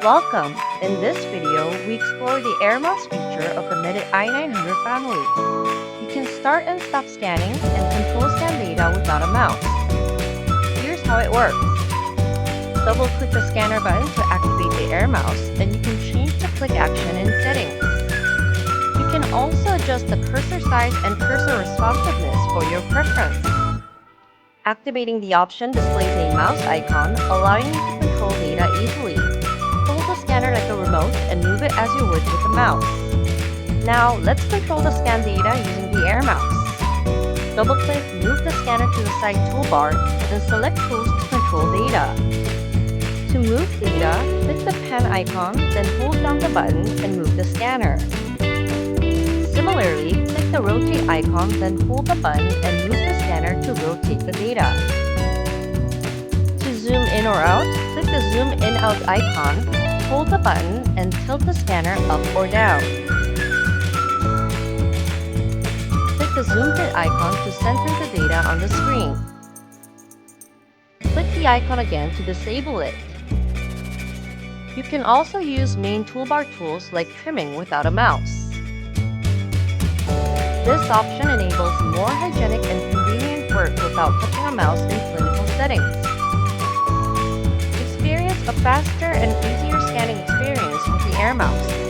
Welcome! In this video, we explore the AirMouse feature of the Medit i900 family. You can start and stop scanning and control scan data without a mouse. Here's how it works. Double-click the scanner button to activate the AirMouse, and you can change the click action in settings. You can also adjust the cursor size and cursor responsiveness for your preference. Activating the option displays a mouse icon, allowing you to control data easily. Hold the scanner like a remote and move it as you would with the mouse. Now, let's control the scan data using the AirMouse. Double-click, move the scanner to the side toolbar, then select Tools to control data. To move data, click the pen icon, then hold down the button and move the scanner. Similarly, click the rotate icon, then hold the button and move the scanner to rotate the data. To zoom in or out, click the zoom in-out icon, hold the button, and tilt the scanner up or down. Click the zoomed in icon to center the data on the screen. Click the icon again to disable it. You can also use main toolbar tools like trimming without a mouse. This option enables more hygienic and convenient work without touching a mouse in clinical settings. Experience a faster and easier scanning experience with the AirMouse.